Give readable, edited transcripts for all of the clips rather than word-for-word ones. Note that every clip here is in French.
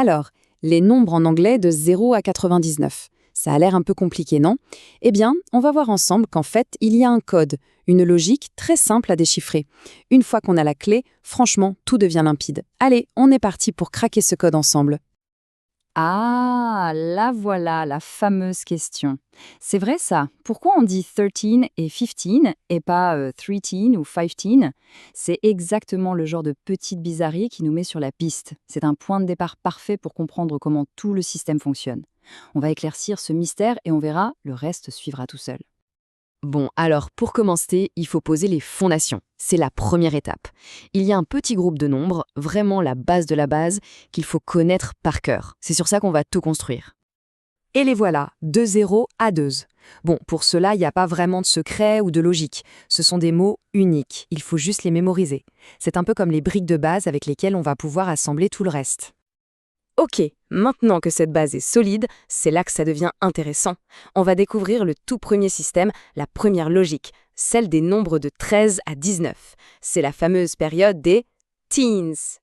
Alors, les nombres en anglais de 0 à 99. Ça a l'air un peu compliqué, non? Eh bien, on va voir ensemble qu'en fait, il y a un code, une logique très simple à déchiffrer. Une fois qu'on a la clé, franchement, tout devient limpide. Allez, on est parti pour craquer ce code ensemble. Ah, là voilà la fameuse question. C'est vrai ça. Pourquoi on dit 13 et 15 et pas 13 ou 15? C'est exactement le genre de petite bizarrerie qui nous met sur la piste. C'est un point de départ parfait pour comprendre comment tout le système fonctionne. On va éclaircir ce mystère et on verra, le reste suivra tout seul. Bon, alors pour commencer, il faut poser les fondations. C'est la première étape. Il y a un petit groupe de nombres, vraiment la base de la base, qu'il faut connaître par cœur. C'est sur ça qu'on va tout construire. Et les voilà, de 0 à 2. Bon, pour cela, il n'y a pas vraiment de secret ou de logique. Ce sont des mots uniques, il faut juste les mémoriser. C'est un peu comme les briques de base avec lesquelles on va pouvoir assembler tout le reste. Ok, maintenant que cette base est solide, c'est là que ça devient intéressant. On va découvrir le tout premier système, la première logique, celle des nombres de 13 à 19. C'est la fameuse période des teens.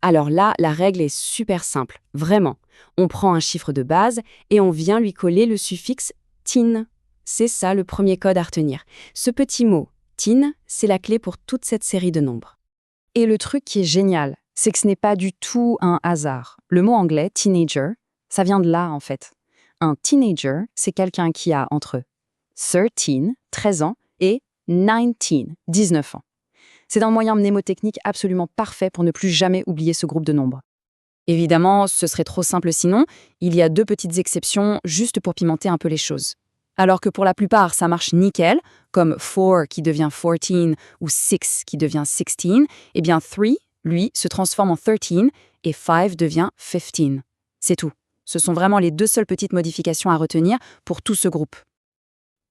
Alors là, la règle est super simple, vraiment. On prend un chiffre de base et on vient lui coller le suffixe teen. C'est ça le premier code à retenir. Ce petit mot, teen, c'est la clé pour toute cette série de nombres. Et le truc qui est génial, c'est que ce n'est pas du tout un hasard. Le mot anglais, teenager, ça vient de là en fait. Un teenager, c'est quelqu'un qui a entre 13 ans, et 19 ans. C'est un moyen mnémotechnique absolument parfait pour ne plus jamais oublier ce groupe de nombres. Évidemment, ce serait trop simple sinon, il y a deux petites exceptions juste pour pimenter un peu les choses. Alors que pour la plupart, ça marche nickel, comme 4 qui devient 14 ou 6 qui devient 16, eh bien 3, lui, se transforme en 13 et 5 devient 15. C'est tout. Ce sont vraiment les deux seules petites modifications à retenir pour tout ce groupe.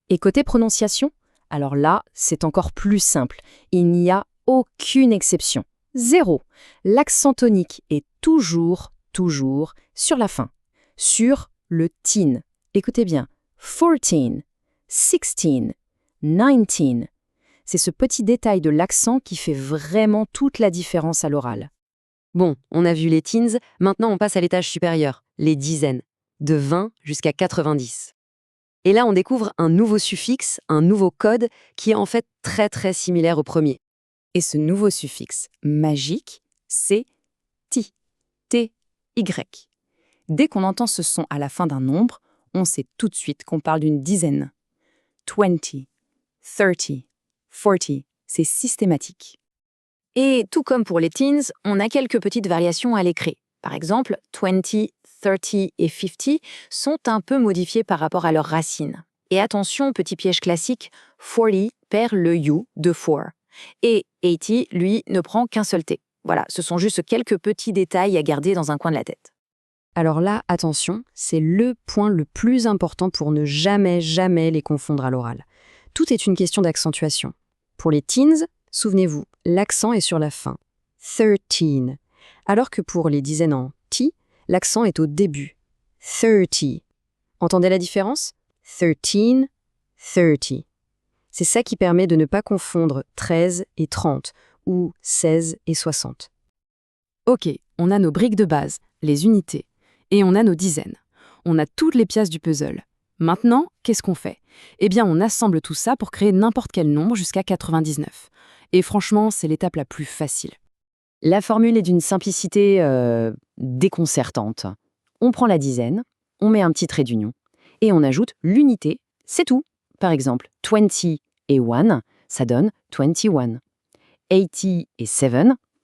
Et côté prononciation, alors là, c'est encore plus simple. Il n'y a aucune exception. Zéro. L'accent tonique est toujours sur la fin. Sur le teen. Écoutez bien. 14, 16, 19. C'est ce petit détail de l'accent qui fait vraiment toute la différence à l'oral. Bon, on a vu les teens, maintenant on passe à l'étage supérieur, les dizaines, de 20 jusqu'à 90. Et là, on découvre un nouveau suffixe, un nouveau code qui est en fait très similaire au premier. Et ce nouveau suffixe magique, c'est ti, T-Y. Dès qu'on entend ce son à la fin d'un nombre, on sait tout de suite qu'on parle d'une dizaine. 20, 30, 40, c'est systématique. Et tout comme pour les teens, on a quelques petites variations à l'écrit. Par exemple, 20, 30 et 50 sont un peu modifiés par rapport à leurs racines. Et attention, petit piège classique, 40 perd le U de 4. Et 80, lui, ne prend qu'un seul T. Voilà, ce sont juste quelques petits détails à garder dans un coin de la tête. Alors là, attention, c'est le point le plus important pour ne jamais les confondre à l'oral. Tout est une question d'accentuation. Pour les teens, souvenez-vous, l'accent est sur la fin. 13. Alors que pour les dizaines en T, l'accent est au début. 30. Entendez la différence? 13, 30. C'est ça qui permet de ne pas confondre 13 et 30 ou 16 et 60. Ok, on a nos briques de base, les unités, et on a nos dizaines. On a toutes les pièces du puzzle. Maintenant, qu'est-ce qu'on fait? Eh bien, on assemble tout ça pour créer n'importe quel nombre jusqu'à 99. Et franchement, c'est l'étape la plus facile. La formule est d'une simplicité déconcertante. On prend la dizaine, on met un petit trait d'union, et on ajoute l'unité, c'est tout. Par exemple, 20 et 1, ça donne 21. 80 et 7,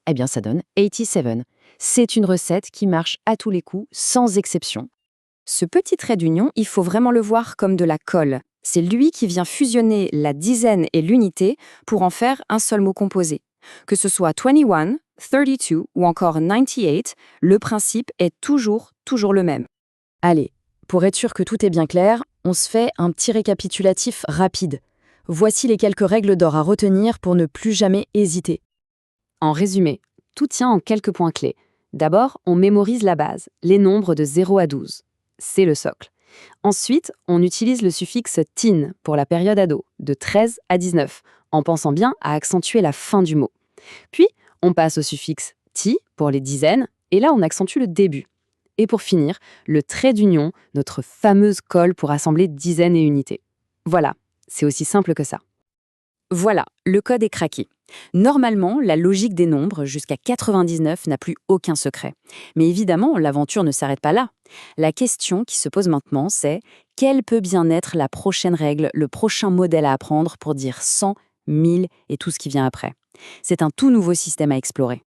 eh bien ça donne 87. C'est une recette qui marche à tous les coups, sans exception. Ce petit trait d'union, il faut vraiment le voir comme de la colle. C'est lui qui vient fusionner la dizaine et l'unité pour en faire un seul mot composé. Que ce soit 21, 32 ou encore 98, le principe est toujours le même. Allez, pour être sûr que tout est bien clair, on se fait un petit récapitulatif rapide. Voici les quelques règles d'or à retenir pour ne plus jamais hésiter. En résumé, tout tient en quelques points clés. D'abord, on mémorise la base, les nombres de 0 à 12. C'est le socle. Ensuite, on utilise le suffixe teen pour la période ado, de 13 à 19, en pensant bien à accentuer la fin du mot. Puis, on passe au suffixe ti pour les dizaines, et là on accentue le début. Et pour finir, le trait d'union, notre fameuse colle pour assembler dizaines et unités. Voilà, c'est aussi simple que ça. Voilà, le code est craqué. Normalement, la logique des nombres jusqu'à 99 n'a plus aucun secret. Mais évidemment, l'aventure ne s'arrête pas là. La question qui se pose maintenant, c'est quelle peut bien être la prochaine règle, le prochain modèle à apprendre pour dire 100, 1000 et tout ce qui vient après. C'est un tout nouveau système à explorer.